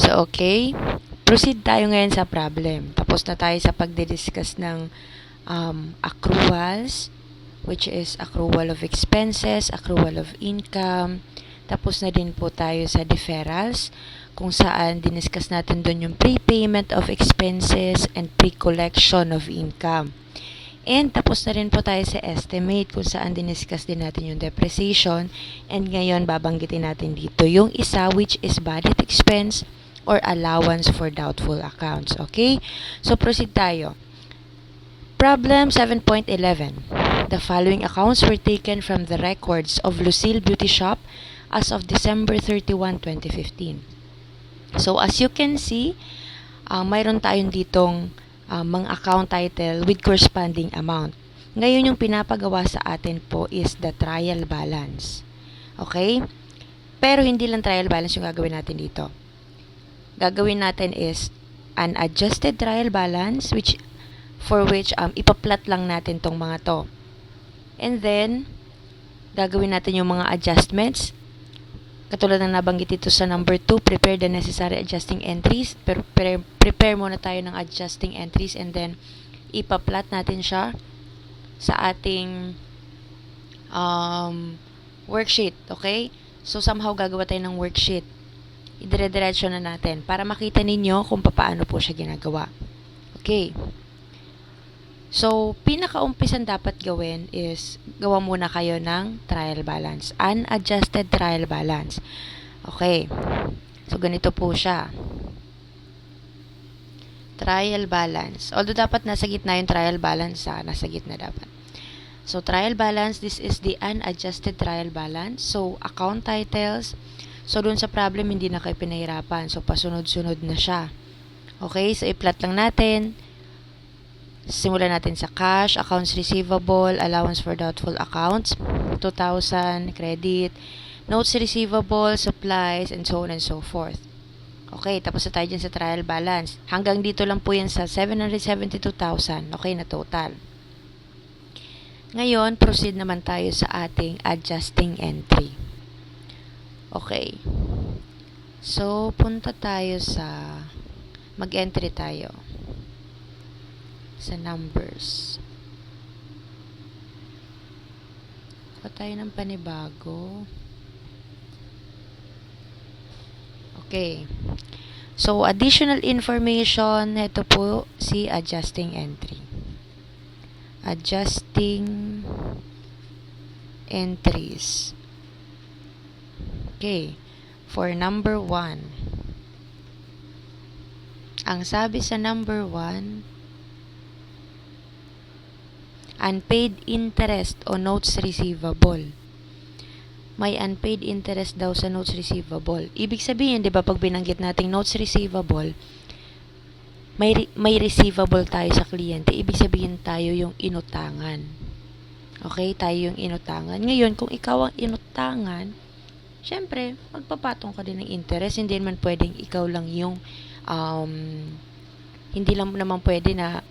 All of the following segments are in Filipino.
So, okay. Proceed tayo ngayon sa problem. Tapos na tayo sa pagdidiscuss ng accruals, which is accrual of expenses, accrual of income. Tapos na din po tayo sa deferrals, kung saan diniscuss natin doon yung prepayment of expenses and pre-collection of income. And tapos na rin po tayo sa estimate, kung saan diniscuss din natin yung depreciation. And ngayon babanggitin natin dito yung isa, which is budget expense or allowance for doubtful accounts. Okay? So proceed tayo. Problem 7.11. The following accounts were taken from the records of Lucille Beauty Shop as of December 31, 2015. So as you can see, mayroon tayong ditong mga account title with corresponding amount. Ngayon yung pinapagawa sa atin po is the trial balance. Okay? Pero hindi lang trial balance yung gagawin natin dito. Gagawin natin is an adjusted trial balance for which ipaplat lang natin tong mga to. And then gagawin natin yung mga adjustments. Katulad ng nabanggit dito sa number 2, prepare the necessary adjusting entries. Prepare muna tayo ng adjusting entries and then ipaplat natin siya sa ating worksheet. Okay? So somehow gagawa tayo ng worksheet. Idire-diretso na natin para makita ninyo kung paano po siya ginagawa. Okay. So, pinakaumpisan dapat gawin is gawa muna kayo ng trial balance. Unadjusted trial balance. Okay. So, ganito po siya. Trial balance. Although dapat nasa gitna yung trial balance, nasa gitna dapat. So, trial balance, this is the unadjusted trial balance. So, account titles. So, dun sa problem, hindi na kayo pinahirapan. So, pasunod-sunod na siya. Okay, so i-plot lang natin. Simulan natin sa cash, accounts receivable, allowance for doubtful accounts, 2,000, credit, notes receivable, supplies, and so on and so forth. Okay, tapos na tayo dyan sa trial balance. Hanggang dito lang po yan sa 772,000. Okay na total. Ngayon, proceed naman tayo sa ating adjusting entry. Okay. So, punta tayo sa mag-entry tayo sa numbers. Kuha tayo ng panibago. Okay. So, additional information, ito po si adjusting entry. Adjusting entries. Okay. For number 1. Ang sabi sa number 1, unpaid interest o notes receivable. May unpaid interest daw sa notes receivable. Ibig sabihin, di ba, pag binanggit nating notes receivable, may receivable tayo sa kliyente. Ibig sabihin tayo yung inutangan. Okay? Tayo yung inutangan. Ngayon, kung ikaw ang inutangan, syempre, magpapatong ka din ng interest. Hindi naman pwedeng ikaw lang yung hindi lang naman pwede na,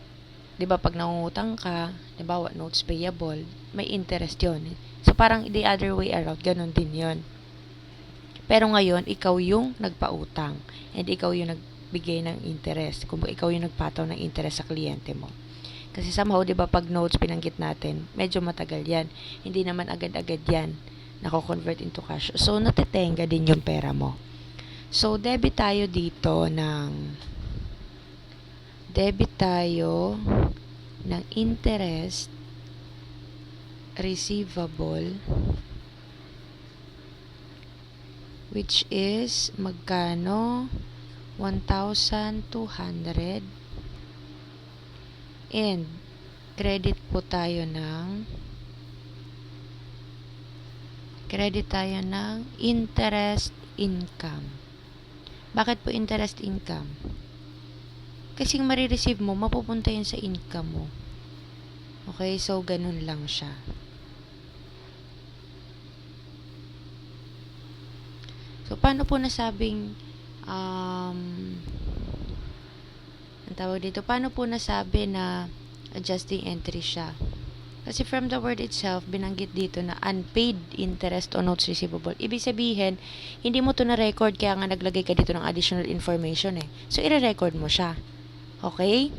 di ba, pag nangungutang ka, di ba, notes payable, may interest yon. So, parang the other way around, ganun din yon. Pero ngayon, ikaw yung nagpautang and ikaw yung nagbigay ng interest. Kung ikaw yung nagpataw ng interest sa kliyente mo. Kasi somehow, di ba, pag notes pinanggit natin, medyo matagal yan. Hindi naman agad-agad yan nako-convert into cash. So, natitenga din yung pera mo. So, debit tayo ng interest receivable, which is magkano? 1,200. And credit tayo ng interest income. Bakit po interest income? Kasi yung marireceive mo, mapupunta yun sa income mo. Okay, so ganun lang siya. So, paano po nasabing ang tawag dito, paano po nasabi na adjusting entry siya? Kasi from the word itself, binanggit dito na unpaid interest on notes receivable. Ibig sabihin, hindi mo to na-record kaya nga naglagay ka dito ng additional information eh. So, i-record mo siya. Okay?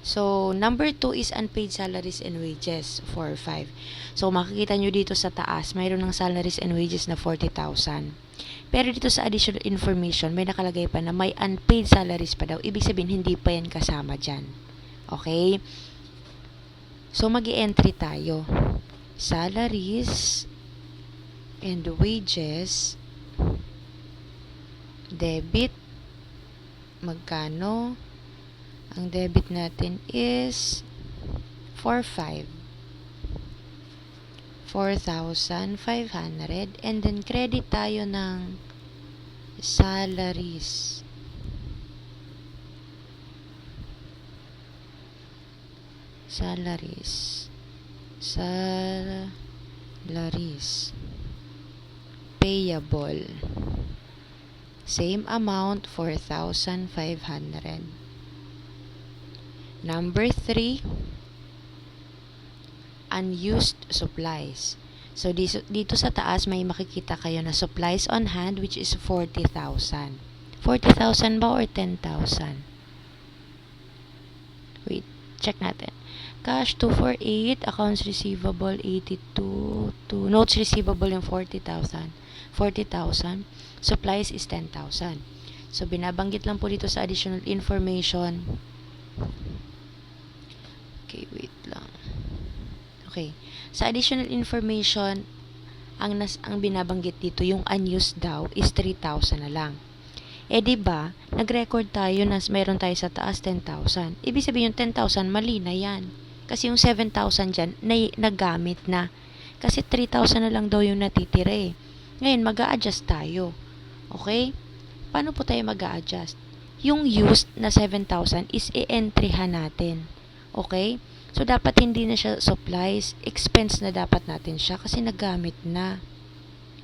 So, number 2 is unpaid salaries and wages, 4-5. So, makikita nyo dito sa taas, mayroon ng salaries and wages na 40,000. Pero dito sa additional information, may nakalagay pa na may unpaid salaries pa daw. Ibig sabihin, hindi pa yan kasama dyan. Okay? So, mag-i-entry tayo. Salaries and wages, debit, magkano? Ang debit natin is 4,500. And then, credit tayo ng salaries. Salaries. Payable. Same amount, 4,500. Number 3, unused supplies. So, dito sa taas, may makikita kayo na supplies on hand, which is 40,000. 40,000 ba or 10,000? Wait, check natin. Cash, 248. Accounts receivable, 82. Notes receivable yung 40,000. Supplies is 10,000. So, binabanggit lang po dito sa additional information. Okay, wait lang. Okay. Sa additional information, ang binabanggit dito, yung unused daw, is 3,000 na lang. Eh, diba, nag-record tayo na mayroon tayo sa taas 10,000. Ibig sabihin yung 10,000, mali na yan. Kasi yung 7,000 dyan, nagamit na. Kasi 3,000 na lang daw yung natitira eh. Ngayon, mag-a-adjust tayo. Okay? Paano po tayo mag-a-adjust? Yung used na 7,000 is i-entryhan natin. Okay? So, dapat hindi na siya supplies. Expense na dapat natin siya kasi nagamit na.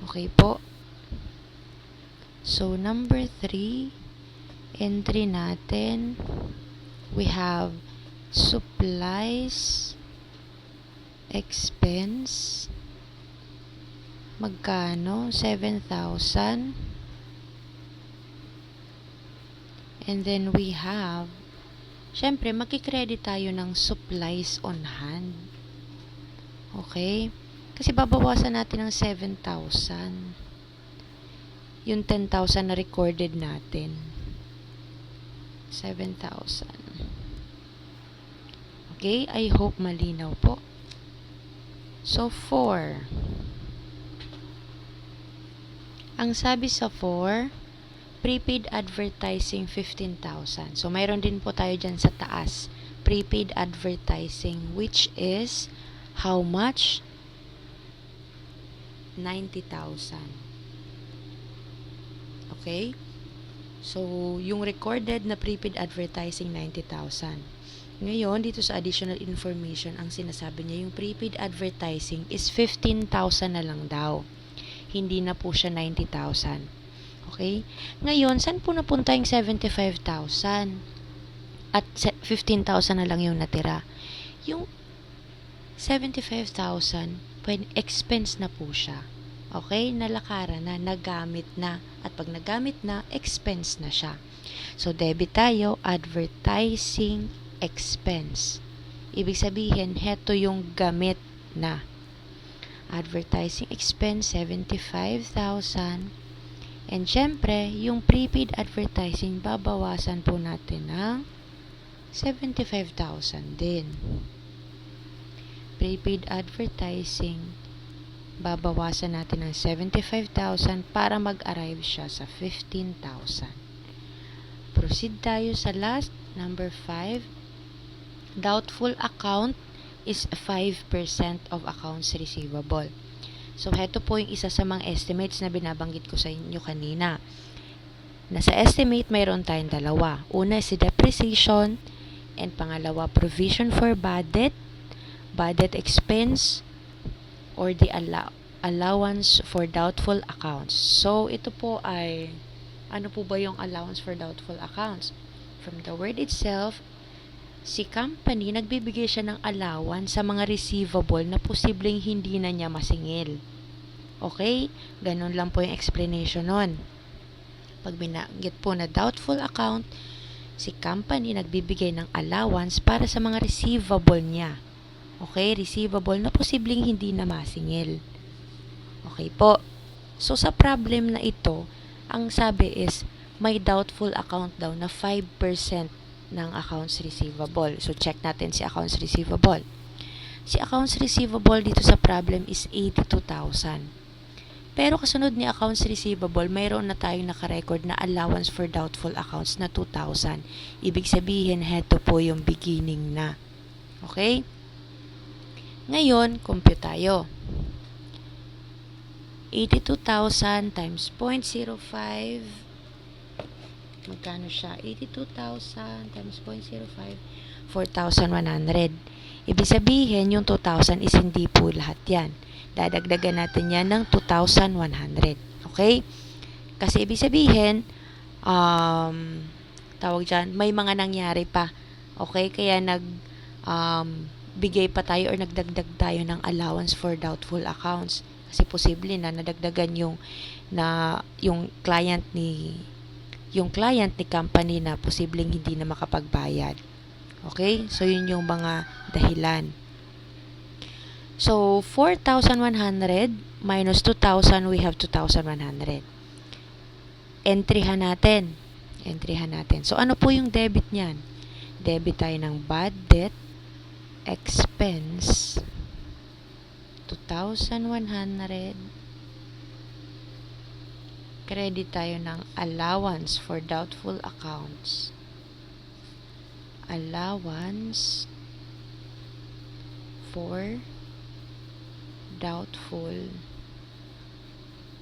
Okay po? So, number 3, entry natin. We have supplies, expense, magkano? 7,000. And then we have, syempre, magkikredit tayo ng supplies on hand. Okay? Kasi babawasan natin ng 7,000. Yung 10,000 na recorded natin. 7,000. Okay? I hope malinaw po. So, 4. Ang sabi sa 4, prepaid advertising 15,000. So, mayroon din po tayo dyan sa taas. Prepaid advertising, which is how much? 90,000. Okay? So, yung recorded na prepaid advertising, 90,000. Ngayon, dito sa additional information, ang sinasabi niya, yung prepaid advertising is 15,000 na lang daw. Hindi na po siya 90,000. Okay? Ngayon, saan po napunta yung 75,000? At 15,000 na lang yung natira. Yung 75,000, expense na po siya. Okay? Nalakaran na, nagamit na. At pag nagamit na, expense na siya. So, debit tayo, advertising expense. Ibig sabihin, heto yung gamit na. Advertising expense, 75,000. And syempre, yung prepaid advertising, babawasan po natin ng 75,000 din. Prepaid advertising, babawasan natin ng 75,000 para mag-arrive siya sa 15,000. Proceed tayo sa last, number 5. Doubtful account is 5% of accounts receivable. So, heto po yung isa sa mga estimates na binabanggit ko sa inyo kanina. Nasa estimate, mayroon tayong dalawa. Una is depreciation, and pangalawa, provision for bad debt expense, or the allowance for doubtful accounts. So, ito po ay, ano po ba yung allowance for doubtful accounts? From the word itself, Si company, nagbibigay siya ng allowance sa mga receivable na posibleng hindi na niya masingil. Okay? Ganun lang po yung explanation nun. Pag binanggit po na doubtful account, si company nagbibigay ng allowance para sa mga receivable niya. Okay? Receivable na posibleng hindi na masingil. Okay po. So, sa problem na ito, ang sabi is, may doubtful account daw na 5% ng accounts receivable. So, check natin si accounts receivable. Si accounts receivable dito sa problem is 82,000. Pero kasunod ni accounts receivable, mayroon na tayong nakarecord na allowance for doubtful accounts na 2,000. Ibig sabihin, heto po yung beginning na. Okay? Ngayon, compute tayo. 82,000 times 0.05, magkano siya? 82,000 times 0.05, 4,100. Ibig sabihin, yung 2,000 is hindi po lahat yan. Dadagdagan natin yan ng 2,100. Okay? Kasi ibig sabihin, tawag dyan, may mga nangyari pa. Okay? Kaya bigay pa tayo or nagdagdag tayo ng allowance for doubtful accounts. Kasi posible na nadagdagan yung client ni company na posibleng hindi na makapagbayad. Okay? So, yun yung mga dahilan. So, 4,100 minus 2,000, we have 2,100. Entryhan natin. So, ano po yung debit niyan? Debit tayo ng bad debt expense 2,100. Credit tayo ng allowance for doubtful accounts. Allowance for doubtful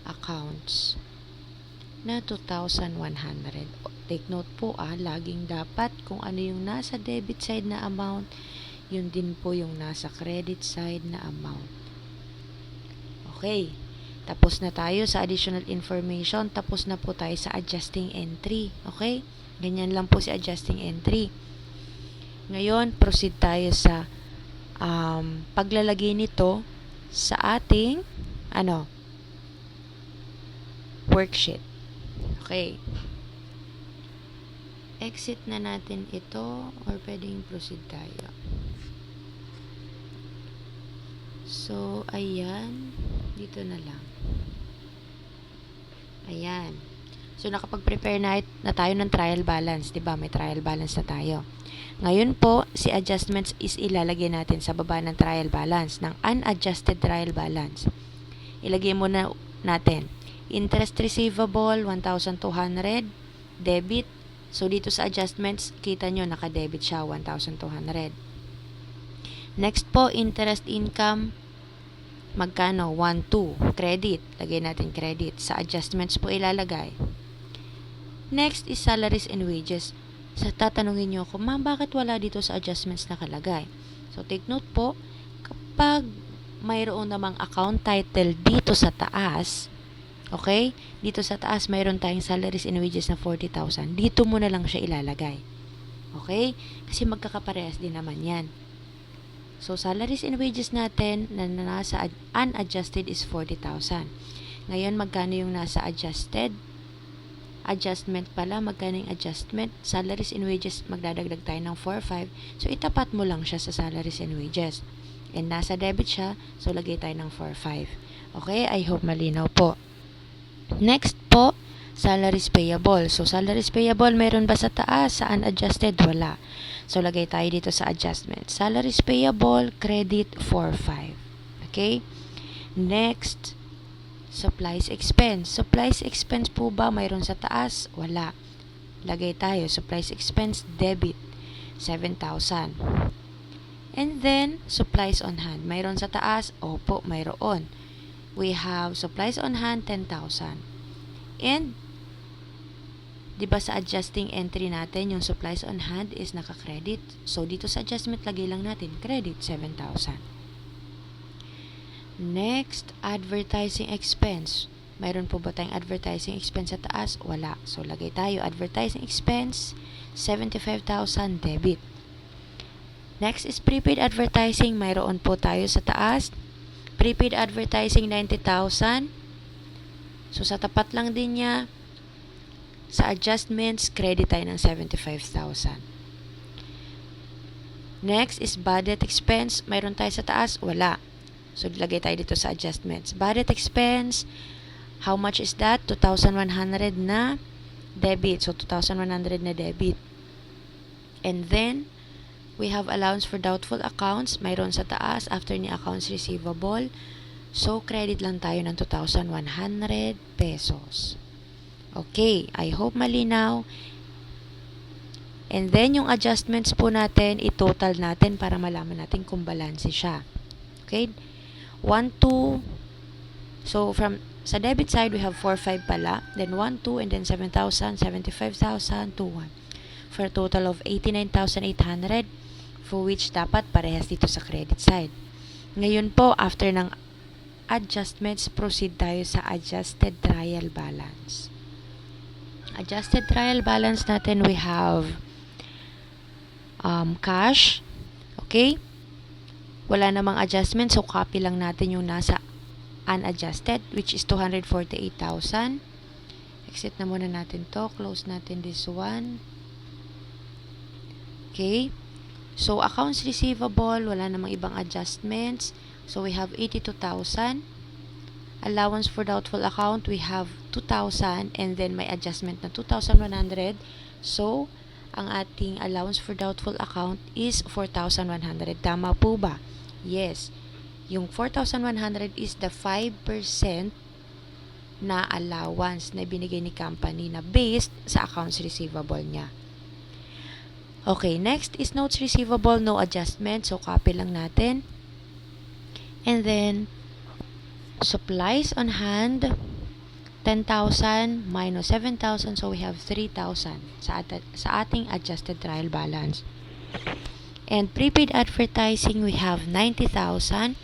accounts na 2,100. Take note po laging dapat kung ano yung nasa debit side na amount, yun din po yung nasa credit side na amount. Okay. Tapos na tayo sa additional information. Tapos na po tayo sa adjusting entry. Okay? Ganyan lang po si adjusting entry. Ngayon, proceed tayo sa paglalagay nito sa ating worksheet. Okay. Exit na natin ito or pwedeng proceed tayo. So, ayan. Dito na lang. Ayan. So, nakapag-prepare na tayo ng trial balance. Diba? May trial balance na tayo. Ngayon po, si adjustments is ilalagay natin sa baba ng trial balance, ng unadjusted trial balance. Ilagay muna natin. Interest receivable, 1,200. Debit. So, dito sa adjustments, kita nyo, naka-debit siya, 1,200. Next po, interest income. Magkano? 1,200. Credit. Lagay natin credit. Sa adjustments po ilalagay. Next is salaries and wages. Sa tatanungin nyo ako, ma'am, bakit wala dito sa adjustments nakalagay? So, take note po, kapag mayroon namang account title dito sa taas, okay? Dito sa taas, mayroon tayong salaries and wages na 40,000. Dito mo na lang siya ilalagay. Okay? Kasi magkakaparehas din naman yan. So, salaries and wages natin na nasa unadjusted is 40,000. Ngayon, magkano yung nasa adjusted? Adjustment pala, magkano yung adjustment? Salaries and wages, magdadagdag tayo ng 4,500. So, itapat mo lang siya sa salaries and wages. And nasa debit siya, so lagay tayo ng 4,500. Okay? I hope malinaw po. Next po, salaries payable. So, salaries payable, meron ba sa taas? Sa unadjusted? Wala. So, lagay tayo dito sa adjustment. Salaries payable, credit 4,500. Okay? Next, supplies expense. Supplies expense po ba mayroon sa taas? Wala. Lagay tayo. Supplies expense, debit, 7,000. And then, supplies on hand. Mayroon sa taas? Opo, mayroon. We have supplies on hand, 10,000. And, diba sa adjusting entry natin, yung supplies on hand is naka-credit. So, dito sa adjustment, lagay lang natin, credit, 7,000. Next, advertising expense. Mayroon po ba tayong advertising expense sa taas? Wala. So, lagay tayo, advertising expense, 75,000 debit. Next is prepaid advertising. Mayroon po tayo sa taas. Prepaid advertising, 90,000. So, sa tapat lang din niya, sa adjustments, credit tayo ng 75,000. Next is budget expense. Mayroon tayo sa taas? Wala. So, lagay tayo dito sa adjustments. Budget expense, how much is that? 2,100 na debit. So, 2,100 na debit. And then, we have allowance for doubtful accounts. Mayroon sa taas after ni accounts receivable. So, credit lang tayo ng 2,100 pesos. Okay, I hope malinaw. And then, yung adjustments po natin, i-total natin para malaman natin kung balanse siya. Okay? 1, 2. So, sa debit side, we have 4, 5 pala. Then, 1, 2, and then 7,000, 75,000, 2, 1. For a total of 89,800, for which dapat parehas dito sa credit side. Ngayon po, after ng adjustments, proceed tayo sa adjusted trial balance. Adjusted trial balance natin, we have cash. Okay? Wala namang adjustment, so copy lang natin yung nasa unadjusted, which is 248,000. Exit na muna natin to. Close natin this one. Okay? So, accounts receivable, wala namang ibang adjustments. So, we have 82,000. Allowance for doubtful account, we have 2,000. And then, may adjustment na 2,100. So, ang ating allowance for doubtful account is 4,100. Tama po ba? Yes. Yung 4,100 is the 5% na allowance na binigay ni company na based sa accounts receivable niya. Okay, next is notes receivable, no adjustment. So, copy lang natin. And then, supplies on hand, 10,000 minus 7,000. So, we have 3,000 sa ating adjusted trial balance. And prepaid advertising, we have 90,000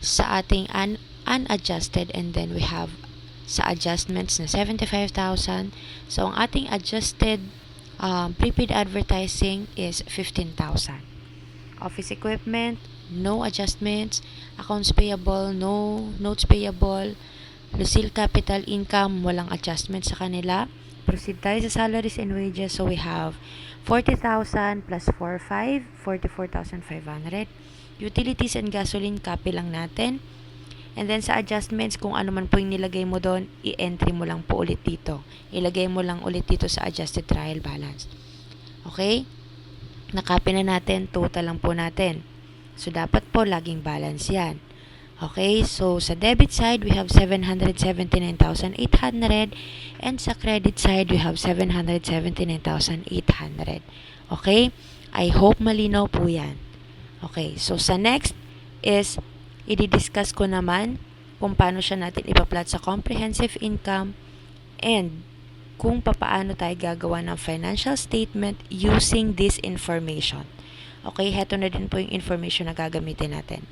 sa ating unadjusted. And then, we have sa adjustments na 75,000. So, ang ating adjusted prepaid advertising is 15,000. Office equipment, no adjustments. Accounts payable, no. Notes payable. Lucille Capital Income, walang adjustment sa kanila. Proceed tayo sa salaries and wages. So, we have 40,000 plus 4,500, 44,500. Utilities and gasoline, copy lang natin. And then sa adjustments, kung ano man po yung nilagay mo doon, i-entry mo lang po ulit dito. Ilagay mo lang ulit dito sa adjusted trial balance. Okay? Nakopy na natin, total lang po natin. So, dapat po laging balance yan. Okay? So, sa debit side, we have 779,800. And sa credit side, we have 779,800. Okay? I hope malinaw po yan. Okay? So, sa next is i-discuss ko naman kung paano siya natin ipa-plot sa comprehensive income and kung paano tayo gagawa ng financial statement using this information. Okay, heto na din po yung information na gagamitin natin.